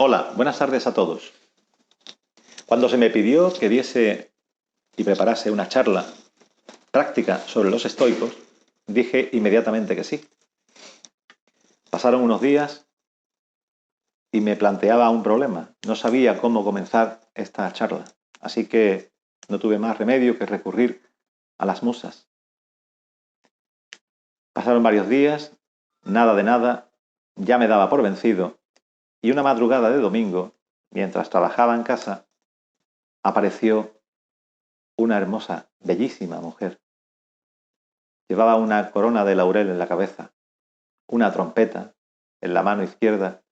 Hola, buenas tardes a todos. Cuando se me pidió que diese y preparase una charla práctica sobre los estoicos, dije inmediatamente que sí. Pasaron unos días y me planteaba un problema. No sabía cómo comenzar esta charla, así que no tuve más remedio que recurrir a las musas. Pasaron varios días, nada de nada, ya me daba por vencido, y una madrugada de domingo, mientras trabajaba en casa, apareció una hermosa, bellísima mujer. Llevaba una corona de laurel en la cabeza, una trompeta en la mano izquierda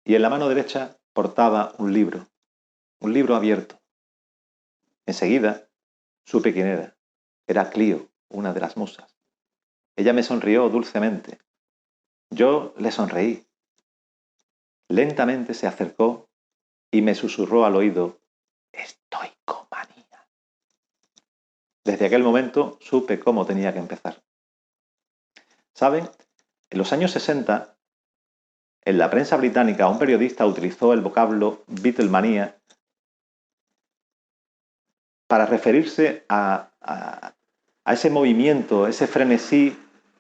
y en la mano derecha portaba un libro abierto. Enseguida supe quién era. Era Clío, una de las musas. Ella me sonrió dulcemente. Yo le sonreí. Lentamente se acercó y me susurró al oído: estoicomanía. Desde aquel momento supe cómo tenía que empezar. ¿Saben? En los años 60, en la prensa británica, un periodista utilizó el vocablo Beatlemanía para referirse a ese movimiento, ese frenesí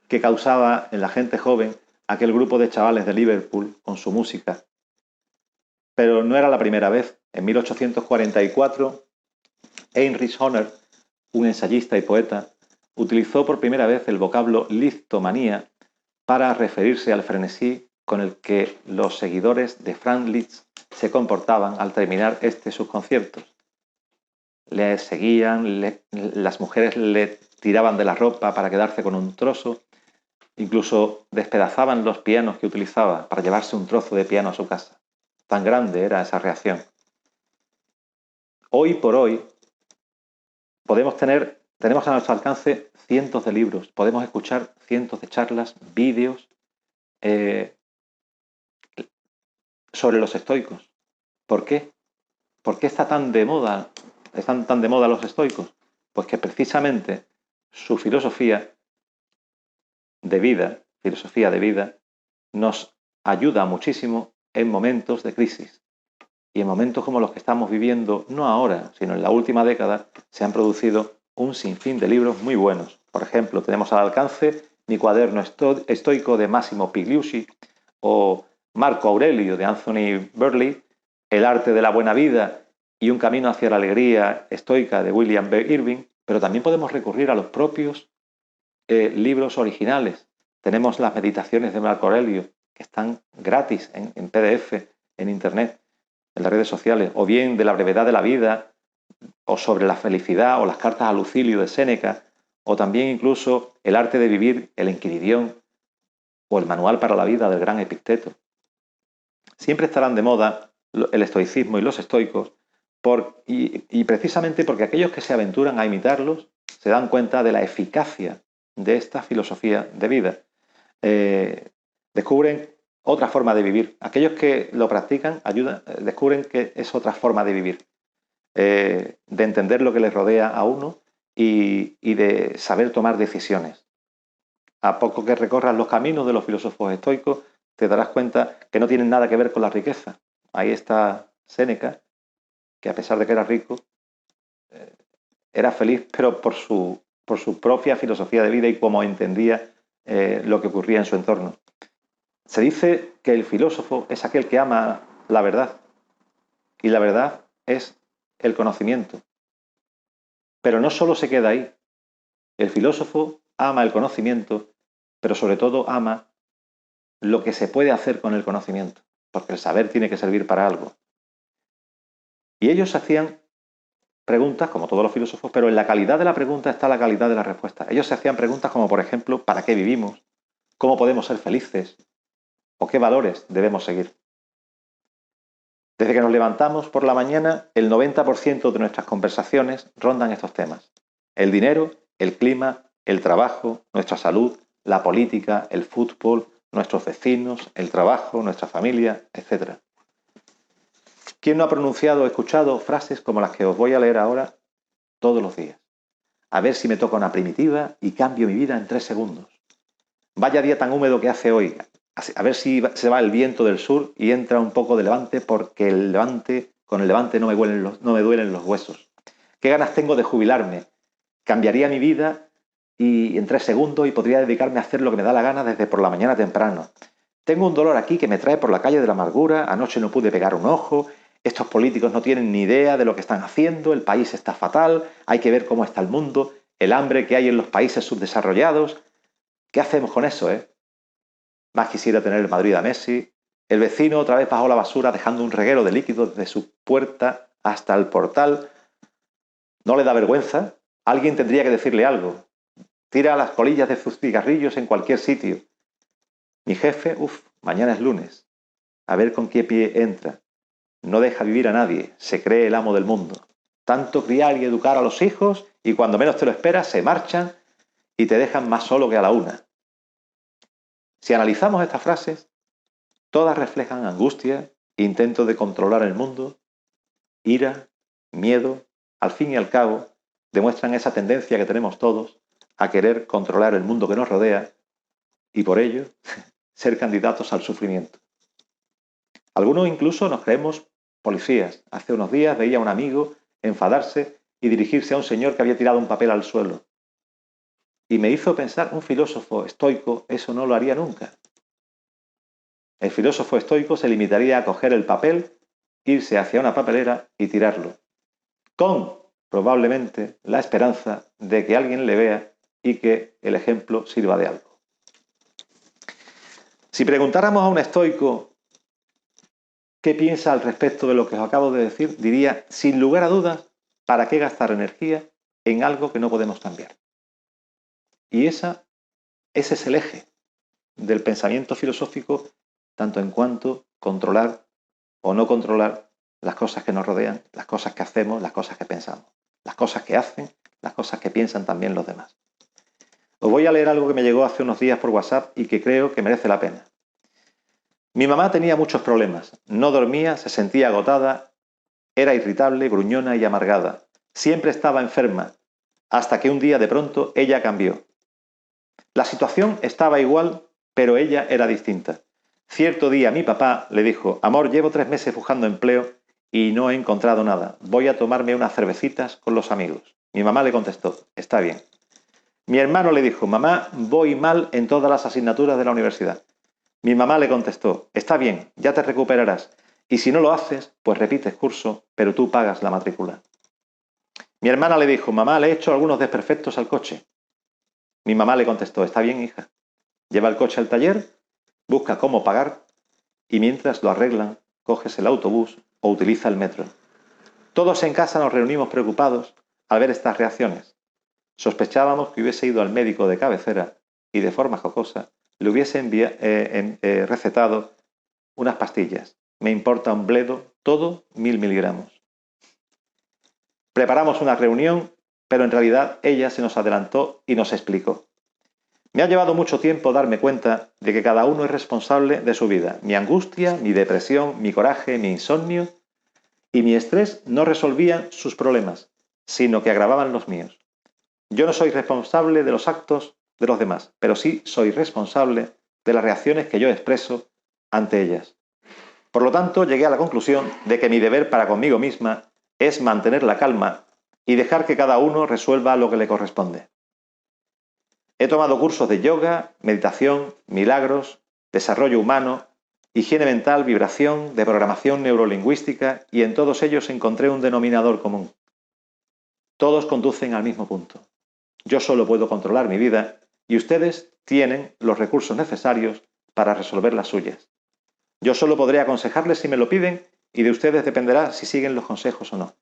que causaba en la gente joven aquel grupo de chavales de Liverpool con su música. Pero no era la primera vez. En 1844, Heinrich Honner, un ensayista y poeta, utilizó por primera vez el vocablo lithtomanía para referirse al frenesí con el que los seguidores de Franz Liszt se comportaban al terminar sus conciertos. Le seguían, las mujeres le tiraban de la ropa para quedarse con un trozo, incluso despedazaban los pianos que utilizaba para llevarse un trozo de piano a su casa. Tan grande era esa reacción. Hoy por hoy tenemos a nuestro alcance cientos de libros, podemos escuchar cientos de charlas, vídeos sobre los estoicos. ¿Por qué? ¿Por qué están tan de moda los estoicos? Pues que precisamente su filosofía de vida, nos ayuda muchísimo en momentos de crisis. Y en momentos como los que estamos viviendo, no ahora, sino en la última década, se han producido un sinfín de libros muy buenos. Por ejemplo, tenemos al alcance Mi cuaderno estoico de Massimo Pigliucci o Marco Aurelio de Anthony Burley, El arte de la buena vida y Un camino hacia la alegría estoica de William B. Irving, pero también podemos recurrir a los propios libros originales. Tenemos las meditaciones de Marco Aurelio, que están gratis en PDF, en Internet, en las redes sociales, o bien de la brevedad de la vida, o sobre la felicidad, o las cartas a Lucilio de Séneca, o también incluso El arte de vivir, el Enquiridión, o el manual para la vida del gran Epicteto. Siempre estarán de moda el estoicismo y los estoicos, y precisamente porque aquellos que se aventuran a imitarlos se dan cuenta de la eficacia de esta filosofía de vida. Descubren otra forma de vivir. Aquellos que lo practican descubren que es otra forma de vivir, de entender lo que les rodea a uno y de saber tomar decisiones. A poco que recorras los caminos de los filósofos estoicos, te darás cuenta que no tienen nada que ver con la riqueza. Ahí está Séneca, que a pesar de que era rico, era feliz, pero por su propia filosofía de vida y cómo entendía lo que ocurría en su entorno. Se dice que el filósofo es aquel que ama la verdad, y la verdad es el conocimiento. Pero no solo se queda ahí. El filósofo ama el conocimiento, pero sobre todo ama lo que se puede hacer con el conocimiento, porque el saber tiene que servir para algo. Y ellos hacían preguntas, como todos los filósofos, pero en la calidad de la pregunta está la calidad de la respuesta. Ellos se hacían preguntas como, por ejemplo, ¿para qué vivimos? ¿Cómo podemos ser felices? ¿O qué valores debemos seguir? Desde que nos levantamos por la mañana, el 90% de nuestras conversaciones rondan estos temas. El dinero, el clima, el trabajo, nuestra salud, la política, el fútbol, nuestros vecinos, el trabajo, nuestra familia, etc. ¿Quién no ha pronunciado o escuchado frases como las que os voy a leer ahora todos los días? A ver si me toca una primitiva y cambio mi vida en 3 segundos. Vaya día tan húmedo que hace hoy. A ver si se va el viento del sur y entra un poco de levante, porque con el levante no me duelen los huesos. ¿Qué ganas tengo de jubilarme? Cambiaría mi vida y en 3 segundos y podría dedicarme a hacer lo que me da la gana desde por la mañana temprano. Tengo un dolor aquí que me trae por la calle de la amargura, anoche no pude pegar un ojo, estos políticos no tienen ni idea de lo que están haciendo, el país está fatal, hay que ver cómo está el mundo, el hambre que hay en los países subdesarrollados. ¿Qué hacemos con eso, Más quisiera tener el Madrid a Messi. El vecino otra vez bajó la basura dejando un reguero de líquidos desde su puerta hasta el portal. ¿No le da vergüenza? Alguien tendría que decirle algo. Tira las colillas de sus cigarrillos en cualquier sitio. Mi jefe, mañana es lunes. A ver con qué pie entra. No deja vivir a nadie, se cree el amo del mundo. Tanto criar y educar a los hijos y cuando menos te lo esperas se marchan y te dejan más solo que a la una. Si analizamos estas frases, todas reflejan angustia, intento de controlar el mundo, ira, miedo, al fin y al cabo, demuestran esa tendencia que tenemos todos a querer controlar el mundo que nos rodea y por ello ser candidatos al sufrimiento. Algunos incluso nos creemos policías. Hace unos días veía a un amigo enfadarse y dirigirse a un señor que había tirado un papel al suelo. Y me hizo pensar, un filósofo estoico eso no lo haría nunca. El filósofo estoico se limitaría a coger el papel, irse hacia una papelera y tirarlo, con probablemente la esperanza de que alguien le vea y que el ejemplo sirva de algo. Si preguntáramos a un estoico qué piensa al respecto de lo que os acabo de decir, diría, sin lugar a dudas, ¿para qué gastar energía en algo que no podemos cambiar? Y ese es el eje del pensamiento filosófico, tanto en cuanto controlar o no controlar las cosas que nos rodean, las cosas que hacemos, las cosas que pensamos, las cosas que hacen, las cosas que piensan también los demás. Os voy a leer algo que me llegó hace unos días por WhatsApp y que creo que merece la pena. Mi mamá tenía muchos problemas, no dormía, se sentía agotada, era irritable, gruñona y amargada. Siempre estaba enferma, hasta que un día de pronto ella cambió. La situación estaba igual, pero ella era distinta. Cierto día mi papá le dijo, amor, llevo 3 meses buscando empleo y no he encontrado nada. Voy a tomarme unas cervecitas con los amigos. Mi mamá le contestó, está bien. Mi hermano le dijo, mamá, voy mal en todas las asignaturas de la universidad. Mi mamá le contestó, está bien, ya te recuperarás. Y si no lo haces, pues repites curso, pero tú pagas la matrícula. Mi hermana le dijo, mamá, le he hecho algunos desperfectos al coche. Mi mamá le contestó, está bien, hija. Lleva el coche al taller, busca cómo pagar y mientras lo arreglan, coges el autobús o utiliza el metro. Todos en casa nos reunimos preocupados al ver estas reacciones. Sospechábamos que hubiese ido al médico de cabecera y de forma jocosa le hubiese recetado unas pastillas. Me importa un bledo, todo 1000 miligramos. Preparamos una reunión, pero en realidad ella se nos adelantó y nos explicó. Me ha llevado mucho tiempo darme cuenta de que cada uno es responsable de su vida. Mi angustia, mi depresión, mi coraje, mi insomnio y mi estrés no resolvían sus problemas, sino que agravaban los míos. Yo no soy responsable de los actos de los demás, pero sí soy responsable de las reacciones que yo expreso ante ellas. Por lo tanto, llegué a la conclusión de que mi deber para conmigo misma es mantener la calma y dejar que cada uno resuelva lo que le corresponde. He tomado cursos de yoga, meditación, milagros, desarrollo humano, higiene mental, vibración, de programación neurolingüística y en todos ellos encontré un denominador común. Todos conducen al mismo punto. Yo solo puedo controlar mi vida y ustedes tienen los recursos necesarios para resolver las suyas. Yo solo podré aconsejarles si me lo piden y de ustedes dependerá si siguen los consejos o no.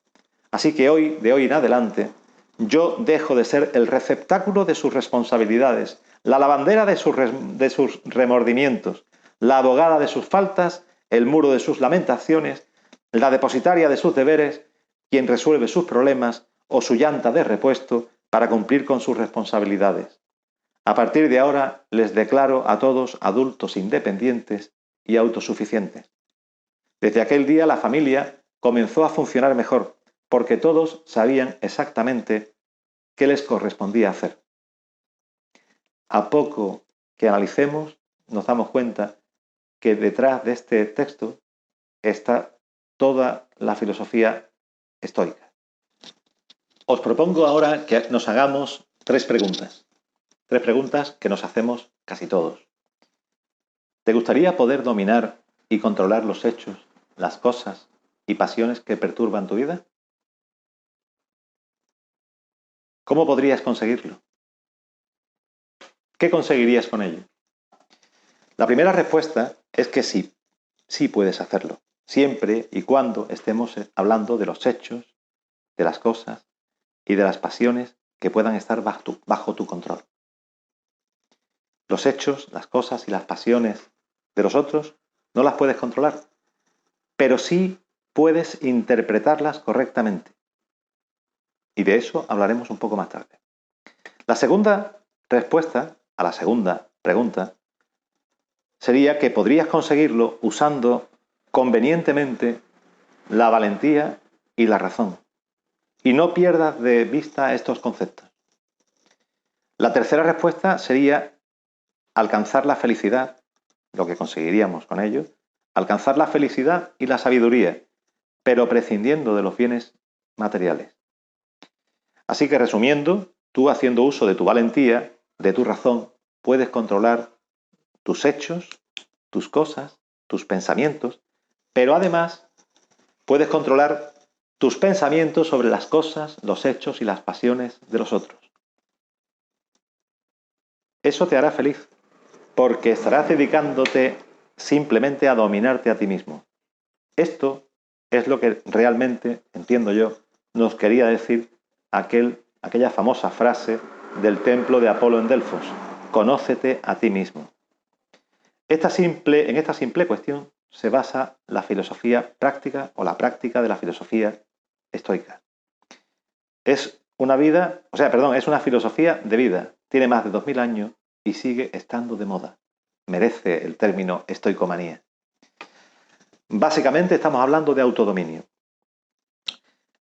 Así que de hoy en adelante, yo dejo de ser el receptáculo de sus responsabilidades, la lavandera de sus remordimientos, la abogada de sus faltas, el muro de sus lamentaciones, la depositaria de sus deberes, quien resuelve sus problemas o su llanta de repuesto para cumplir con sus responsabilidades. A partir de ahora les declaro a todos adultos independientes y autosuficientes. Desde aquel día la familia comenzó a funcionar mejor, porque todos sabían exactamente qué les correspondía hacer. A poco que analicemos, nos damos cuenta que detrás de este texto está toda la filosofía estoica. Os propongo ahora que nos hagamos tres preguntas que nos hacemos casi todos. ¿Te gustaría poder dominar y controlar los hechos, las cosas y pasiones que perturban tu vida? ¿Cómo podrías conseguirlo? ¿Qué conseguirías con ello? La primera respuesta es que sí, sí puedes hacerlo, siempre y cuando estemos hablando de los hechos, de las cosas y de las pasiones que puedan estar bajo tu control. Los hechos, las cosas y las pasiones de los otros no las puedes controlar, pero sí puedes interpretarlas correctamente. Y de eso hablaremos un poco más tarde. La segunda respuesta a la segunda pregunta sería que podrías conseguirlo usando convenientemente la valentía y la razón. Y no pierdas de vista estos conceptos. La tercera respuesta sería alcanzar la felicidad, lo que conseguiríamos con ello, alcanzar la felicidad y la sabiduría, pero prescindiendo de los bienes materiales. Así que resumiendo, tú haciendo uso de tu valentía, de tu razón, puedes controlar tus hechos, tus cosas, tus pensamientos, pero además puedes controlar tus pensamientos sobre las cosas, los hechos y las pasiones de los otros. Eso te hará feliz, porque estarás dedicándote simplemente a dominarte a ti mismo. Esto es lo que realmente, entiendo yo, nos quería decir aquella famosa frase del templo de Apolo en Delfos: conócete a ti mismo. En esta simple cuestión se basa la filosofía práctica o la práctica de la filosofía estoica. Es una filosofía de vida. Tiene más de 2000 años y sigue estando de moda. Merece el término estoicomanía. Básicamente estamos hablando de autodominio.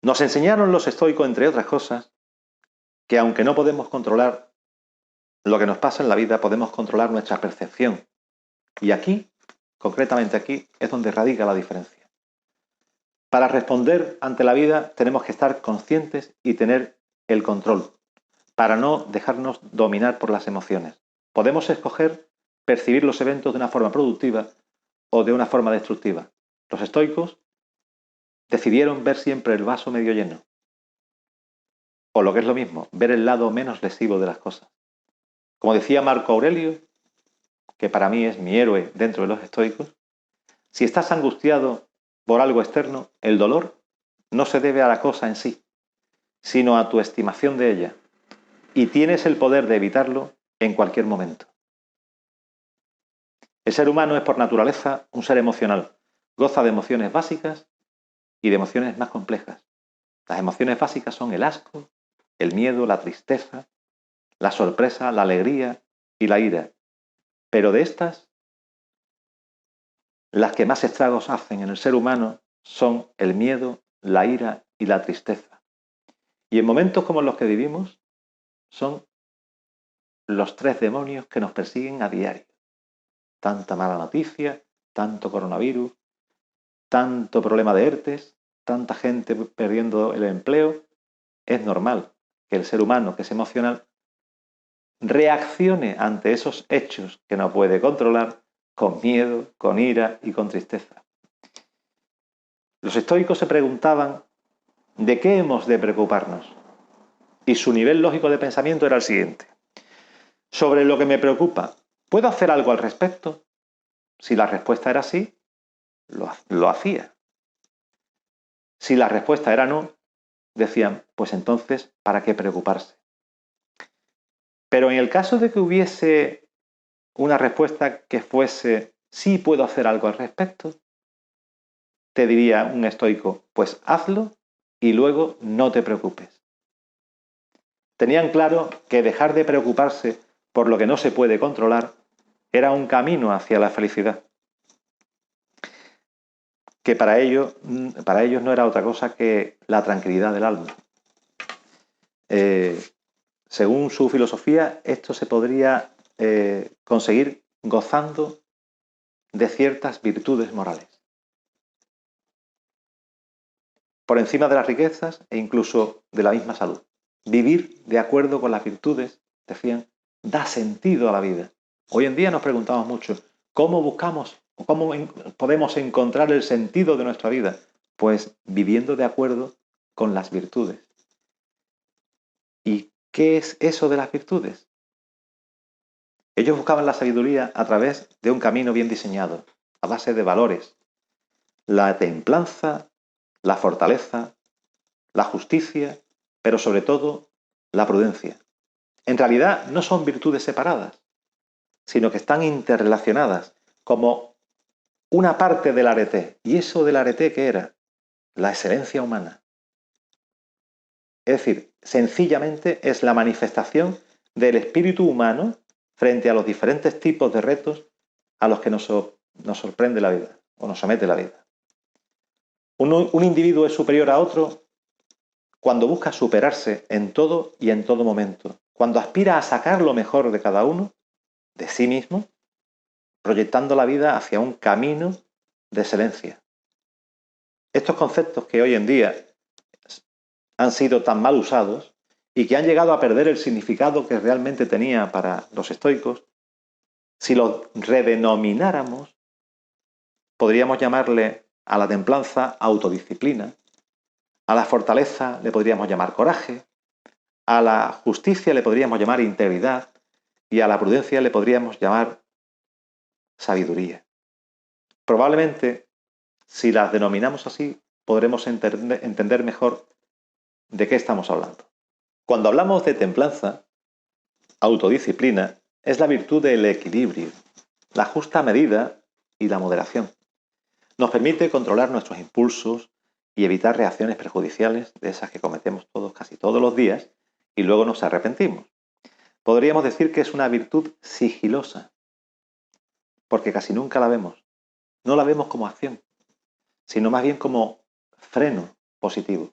Nos enseñaron los estoicos, entre otras cosas, que aunque no podemos controlar lo que nos pasa en la vida, podemos controlar nuestra percepción. Y aquí, concretamente aquí, es donde radica la diferencia. Para responder ante la vida tenemos que estar conscientes y tener el control, para no dejarnos dominar por las emociones. Podemos escoger percibir los eventos de una forma productiva o de una forma destructiva. Los estoicos decidieron ver siempre el vaso medio lleno. O lo que es lo mismo, ver el lado menos lesivo de las cosas. Como decía Marco Aurelio, que para mí es mi héroe dentro de los estoicos, si estás angustiado por algo externo, el dolor no se debe a la cosa en sí, sino a tu estimación de ella, y tienes el poder de evitarlo en cualquier momento. El ser humano es por naturaleza un ser emocional, goza de emociones básicas y de emociones más complejas. Las emociones básicas son el asco, el miedo, la tristeza, la sorpresa, la alegría y la ira. Pero de estas, las que más estragos hacen en el ser humano son el miedo, la ira y la tristeza. Y en momentos como los que vivimos, son los tres demonios que nos persiguen a diario. Tanta mala noticia, tanto coronavirus, tanto problema de ERTES, tanta gente perdiendo el empleo. Es normal que el ser humano, que es emocional, reaccione ante esos hechos que no puede controlar con miedo, con ira y con tristeza. Los estoicos se preguntaban ¿de qué hemos de preocuparnos? Y su nivel lógico de pensamiento era el siguiente: sobre lo que me preocupa, ¿puedo hacer algo al respecto? Si la respuesta era sí, lo hacía. Si la respuesta era no, decían, pues entonces, ¿para qué preocuparse? Pero en el caso de que hubiese una respuesta que fuese sí puedo hacer algo al respecto, te diría un estoico, pues hazlo y luego no te preocupes. Tenían claro que dejar de preocuparse por lo que no se puede controlar era un camino hacia la felicidad, que para ellos no era otra cosa que la tranquilidad del alma. Según su filosofía, esto se podría conseguir gozando de ciertas virtudes morales. Por encima de las riquezas e incluso de la misma salud. Vivir de acuerdo con las virtudes, decían, da sentido a la vida. Hoy en día nos preguntamos mucho, ¿cómo buscamos o cómo podemos encontrar el sentido de nuestra vida? Pues viviendo de acuerdo con las virtudes. ¿Y qué es eso de las virtudes? Ellos buscaban la sabiduría a través de un camino bien diseñado, a base de valores. La templanza, la fortaleza, la justicia, pero sobre todo la prudencia. En realidad no son virtudes separadas, sino que están interrelacionadas como una parte del arete. ¿Y eso del arete qué era? La excelencia humana. Es decir, sencillamente es la manifestación del espíritu humano frente a los diferentes tipos de retos a los que nos sorprende la vida o nos somete la vida. Un individuo es superior a otro cuando busca superarse en todo y en todo momento, cuando aspira a sacar lo mejor de cada uno, de sí mismo, proyectando la vida hacia un camino de excelencia. Estos conceptos que hoy en día han sido tan mal usados y que han llegado a perder el significado que realmente tenía para los estoicos, si los redenomináramos, podríamos llamarle a la templanza autodisciplina, a la fortaleza le podríamos llamar coraje, a la justicia le podríamos llamar integridad y a la prudencia le podríamos llamar sabiduría. Probablemente, si las denominamos así, podremos entender mejor de qué estamos hablando. Cuando hablamos de templanza, autodisciplina, es la virtud del equilibrio, la justa medida y la moderación. Nos permite controlar nuestros impulsos y evitar reacciones perjudiciales de esas que cometemos todos casi todos los días y luego nos arrepentimos. Podríamos decir que es una virtud sigilosa, porque casi nunca la vemos. No la vemos como acción, sino más bien como freno positivo.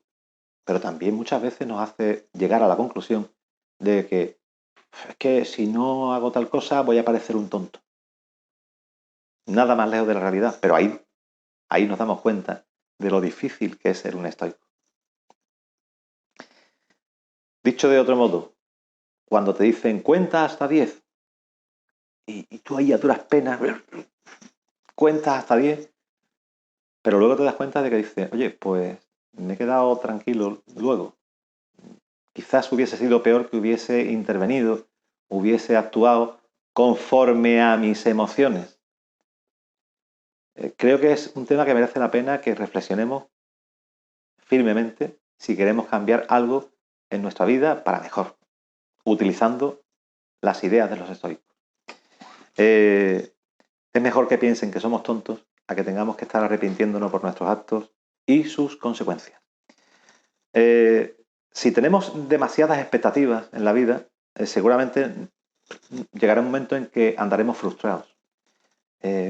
Pero también muchas veces nos hace llegar a la conclusión de que es que si no hago tal cosa voy a parecer un tonto. Nada más lejos de la realidad, pero ahí nos damos cuenta de lo difícil que es ser un estoico. Dicho de otro modo, cuando te dicen cuenta hasta 10 y tú ahí a duras penas cuentas hasta 10, pero luego te das cuenta de que dices, oye, pues me he quedado tranquilo luego. Quizás hubiese sido peor que hubiese intervenido, hubiese actuado conforme a mis emociones. Creo que es un tema que merece la pena que reflexionemos firmemente si queremos cambiar algo en nuestra vida para mejor, utilizando las ideas de los estoicos. Es mejor que piensen que somos tontos a que tengamos que estar arrepintiéndonos por nuestros actos y sus consecuencias. Si tenemos demasiadas expectativas en la vida, seguramente llegará un momento en que andaremos frustrados.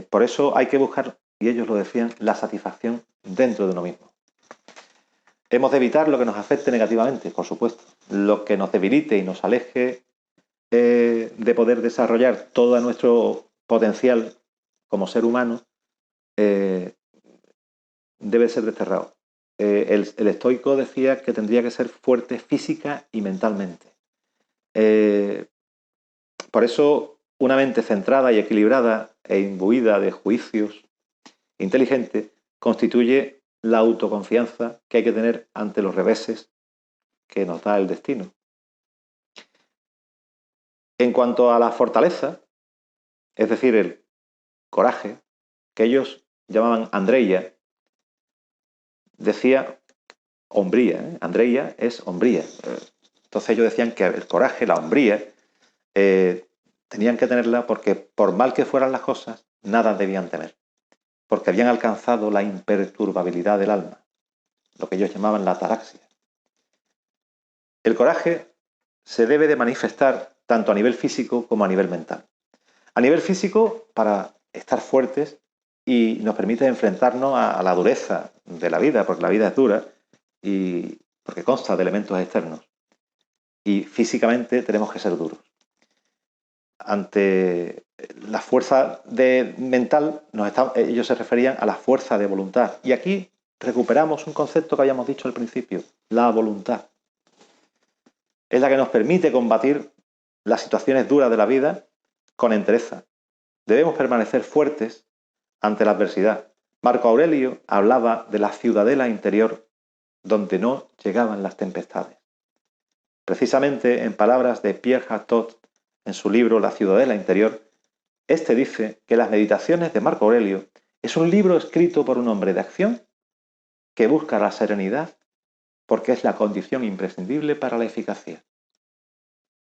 Por eso hay que buscar, y ellos lo decían, la satisfacción dentro de uno mismo. Hemos de evitar lo que nos afecte negativamente, por supuesto, lo que nos debilite y nos aleje de poder desarrollar todo nuestro potencial como ser humano, debe ser desterrado. El estoico decía que tendría que ser fuerte física y mentalmente. Por eso, una mente centrada y equilibrada e imbuida de juicios inteligente constituye la autoconfianza que hay que tener ante los reveses que nos da el destino. En cuanto a la fortaleza, es decir, el coraje, que ellos llamaban Andreia, decía hombría, Andreia es hombría. Entonces ellos decían que el coraje, la hombría, tenían que tenerla porque por mal que fueran las cosas, nada debían temer, porque habían alcanzado la imperturbabilidad del alma, lo que ellos llamaban la ataraxia. El coraje se debe de manifestar tanto a nivel físico como a nivel mental. A nivel físico, para estar fuertes y nos permite enfrentarnos a la dureza de la vida, porque la vida es dura y porque consta de elementos externos. Y físicamente tenemos que ser duros. ante la fuerza mental, ellos se referían a la fuerza de voluntad. Y aquí recuperamos un concepto que habíamos dicho al principio, la voluntad. Es la que nos permite combatir las situaciones duras de la vida con entereza. Debemos permanecer fuertes ante la adversidad. Marco Aurelio hablaba de la ciudadela interior donde no llegaban las tempestades. Precisamente en palabras de Pierre Hadot en su libro La ciudadela interior, este dice que las meditaciones de Marco Aurelio es un libro escrito por un hombre de acción que busca la serenidad porque es la condición imprescindible para la eficacia.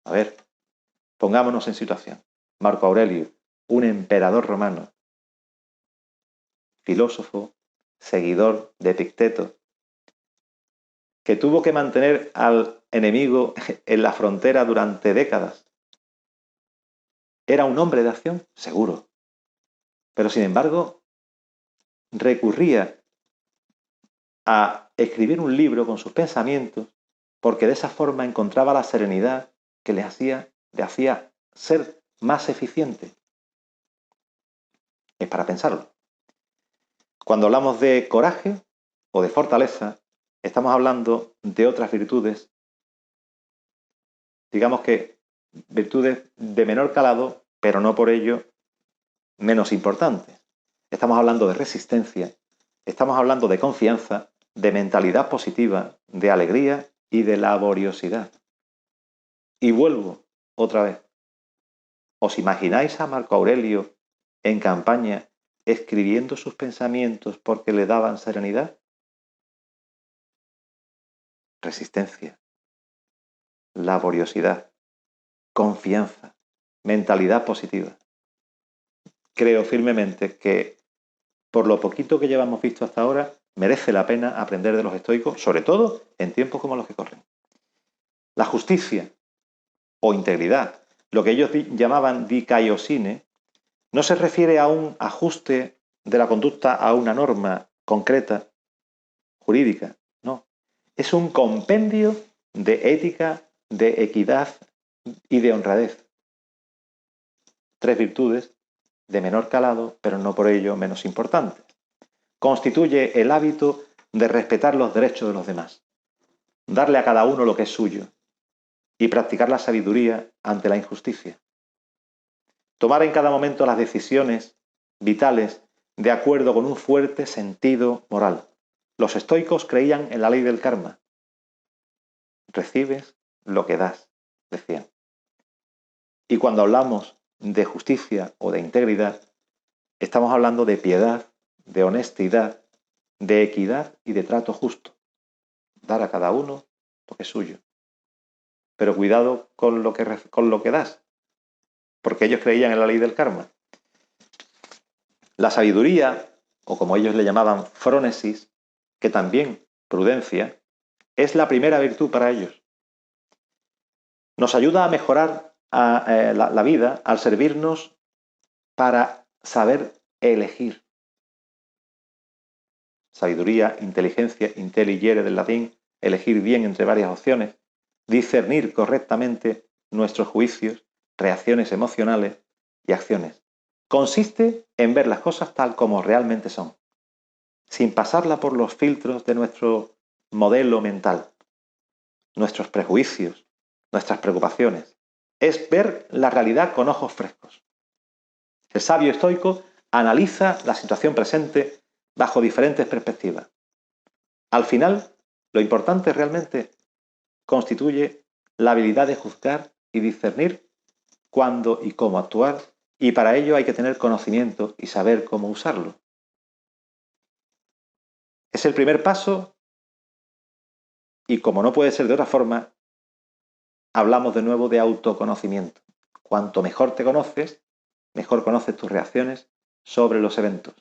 A ver, pongámonos en situación. Marco Aurelio, un emperador romano, filósofo, seguidor de Epicteto, que tuvo que mantener al enemigo en la frontera durante décadas. ¿Era un hombre de acción? Seguro. Pero sin embargo, recurría a escribir un libro con sus pensamientos porque de esa forma encontraba la serenidad que le hacía ser más eficiente. Es para pensarlo. Cuando hablamos de coraje o de fortaleza, estamos hablando de otras virtudes, digamos que virtudes de menor calado, pero no por ello menos importantes. Estamos hablando de resistencia, estamos hablando de confianza, de mentalidad positiva, de alegría y de laboriosidad. Y vuelvo otra vez. ¿Os imagináis a Marco Aurelio en campaña escribiendo sus pensamientos porque le daban serenidad? Resistencia, laboriosidad, confianza, mentalidad positiva. Creo firmemente que por lo poquito que llevamos visto hasta ahora, merece la pena aprender de los estoicos, sobre todo en tiempos como los que corren. La justicia o integridad, lo que ellos llamaban dikaiosine, no se refiere a un ajuste de la conducta a una norma concreta, jurídica, no. Es un compendio de ética, de equidad y de honradez. 3 virtudes de menor calado, pero no por ello menos importantes. Constituye el hábito de respetar los derechos de los demás, darle a cada uno lo que es suyo y practicar la sabiduría ante la injusticia. Tomar en cada momento las decisiones vitales de acuerdo con un fuerte sentido moral. Los estoicos creían en la ley del karma. Recibes lo que das, decían. Y cuando hablamos de justicia o de integridad, estamos hablando de piedad, de honestidad, de equidad y de trato justo. Dar a cada uno lo que es suyo. Pero cuidado con lo que das, porque ellos creían en la ley del karma. La sabiduría, o como ellos le llamaban frónesis, que también prudencia, es la primera virtud para ellos. Nos ayuda a mejorar la vida al servirnos para saber elegir. Sabiduría, inteligencia, intelligere del latín, elegir bien entre varias opciones, discernir correctamente nuestros juicios, reacciones emocionales y acciones. Consiste en ver las cosas tal como realmente son, sin pasarla por los filtros de nuestro modelo mental, nuestros prejuicios, nuestras preocupaciones. Es ver la realidad con ojos frescos. El sabio estoico analiza la situación presente bajo diferentes perspectivas. Al final, lo importante realmente constituye la habilidad de juzgar y discernir cuándo y cómo actuar, y para ello hay que tener conocimiento y saber cómo usarlo. Es el primer paso y, como no puede ser de otra forma, hablamos de nuevo de autoconocimiento. Cuanto mejor te conoces, mejor conoces tus reacciones sobre los eventos.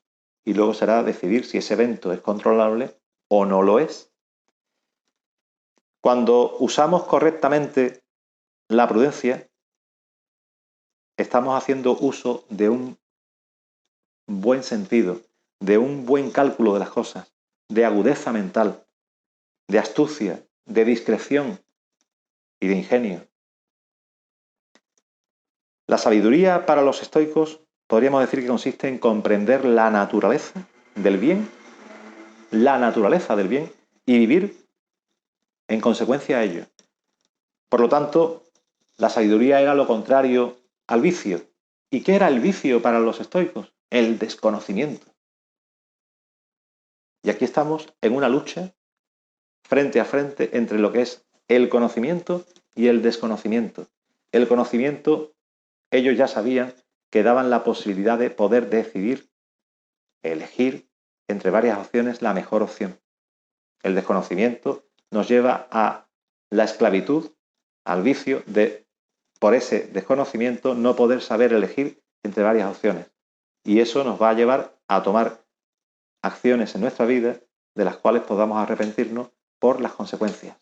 Y luego será decidir si ese evento es controlable o no lo es. Cuando usamos correctamente la prudencia, estamos haciendo uso de un buen sentido, de un buen cálculo de las cosas, de agudeza mental, de astucia, de discreción y de ingenio. La sabiduría para los estoicos podríamos decir que consiste en comprender la naturaleza del bien, y vivir en consecuencia a ello. Por lo tanto, la sabiduría era lo contrario al vicio. ¿Y qué era el vicio para los estoicos? El desconocimiento. Y aquí estamos en una lucha frente a frente entre lo que es el conocimiento y el desconocimiento. El conocimiento, ellos ya sabían que daban la posibilidad de poder decidir, elegir entre varias opciones la mejor opción. El desconocimiento nos lleva a la esclavitud, al vicio de, por ese desconocimiento, no poder saber elegir entre varias opciones. Y eso nos va a llevar a tomar acciones en nuestra vida de las cuales podamos arrepentirnos por las consecuencias.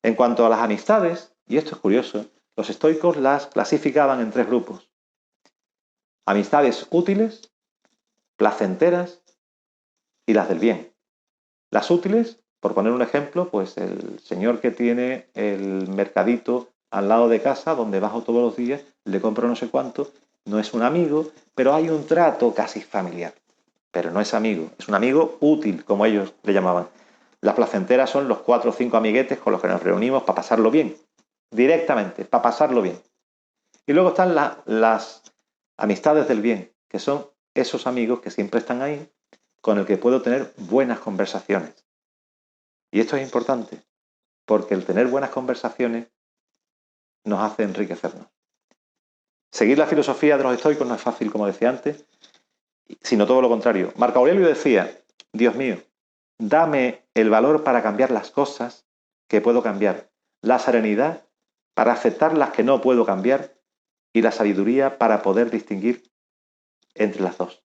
En cuanto a las amistades, y esto es curioso, los estoicos las clasificaban en 3 grupos. Amistades útiles, placenteras y las del bien. Las útiles, por poner un ejemplo, pues el señor que tiene el mercadito al lado de casa, donde bajo todos los días, le compro no sé cuánto, no es un amigo, pero hay un trato casi familiar. Pero no es amigo, es un amigo útil, como ellos le llamaban. Las placenteras son los 4 o 5 amiguetes con los que nos reunimos para pasarlo bien, directamente, para pasarlo bien. Y luego están las amistades del bien, que son esos amigos que siempre están ahí, con el que puedo tener buenas conversaciones. Y esto es importante, porque el tener buenas conversaciones nos hace enriquecernos. Seguir la filosofía de los estoicos no es fácil, como decía antes, sino todo lo contrario. Marco Aurelio decía, Dios mío, dame el valor para cambiar las cosas que puedo cambiar, la serenidad para aceptar las que no puedo cambiar y la sabiduría para poder distinguir entre las dos.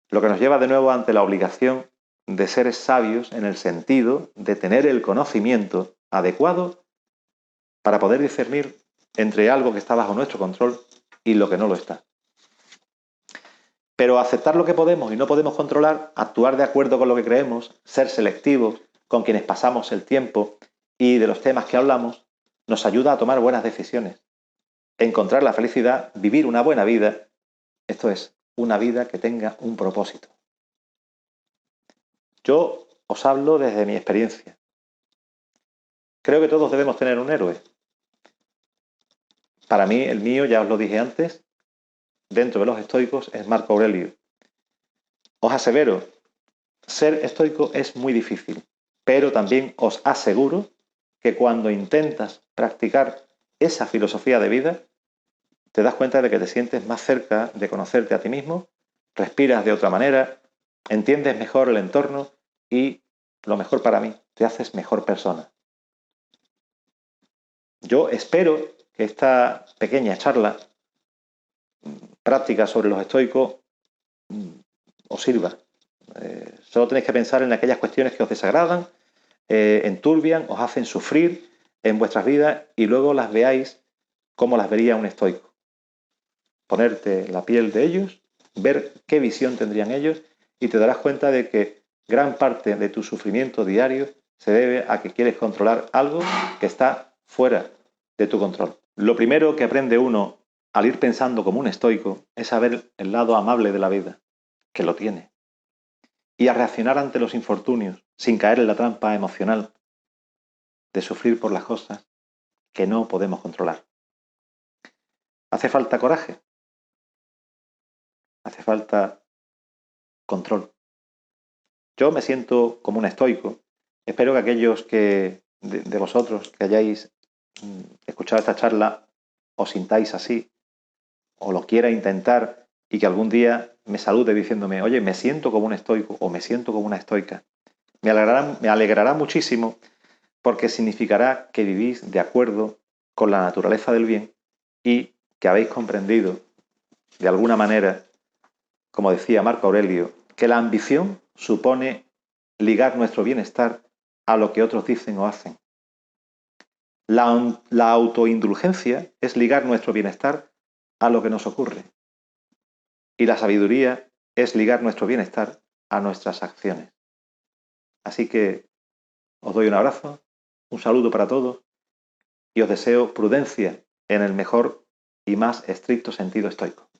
Lo que nos lleva de nuevo ante la obligación de ser sabios en el sentido de tener el conocimiento adecuado para poder discernir entre algo que está bajo nuestro control y lo que no lo está. Pero aceptar lo que podemos y no podemos controlar, actuar de acuerdo con lo que creemos, ser selectivos con quienes pasamos el tiempo y de los temas que hablamos, nos ayuda a tomar buenas decisiones, encontrar la felicidad, vivir una buena vida, esto es, una vida que tenga un propósito. Yo os hablo desde mi experiencia. Creo que todos debemos tener un héroe. Para mí, el mío, ya os lo dije antes, dentro de los estoicos, es Marco Aurelio. Os asevero, ser estoico es muy difícil, pero también os aseguro que cuando intentas practicar esa filosofía de vida, te das cuenta de que te sientes más cerca de conocerte a ti mismo, respiras de otra manera, entiendes mejor el entorno y, lo mejor para mí, te haces mejor persona. Yo espero que esta pequeña charla práctica sobre los estoicos os sirva. Solo tenéis que pensar en aquellas cuestiones que os desagradan, enturbian, os hacen sufrir en vuestras vidas y luego las veáis como las vería un estoico. Ponerte la piel de ellos, ver qué visión tendrían ellos y te darás cuenta de que gran parte de tu sufrimiento diario se debe a que quieres controlar algo que está fuera de tu control. Lo primero que aprende uno al ir pensando como un estoico es saber el lado amable de la vida, que lo tiene, y a reaccionar ante los infortunios sin caer en la trampa emocional de sufrir por las cosas que no podemos controlar. Hace falta coraje, hace falta control. Yo me siento como un estoico. Espero que aquellos de vosotros que hayáis escuchado esta charla os sintáis así, o lo quiera intentar y que algún día me salude diciéndome, oye, me siento como un estoico o me siento como una estoica. Me alegrará muchísimo porque significará que vivís de acuerdo con la naturaleza del bien y que habéis comprendido de alguna manera, como decía Marco Aurelio, que la ambición supone ligar nuestro bienestar a lo que otros dicen o hacen. La autoindulgencia es ligar nuestro bienestar a lo que nos ocurre. Y la sabiduría es ligar nuestro bienestar a nuestras acciones. Así que os doy un abrazo, un saludo para todos y os deseo prudencia en el mejor y más estricto sentido estoico.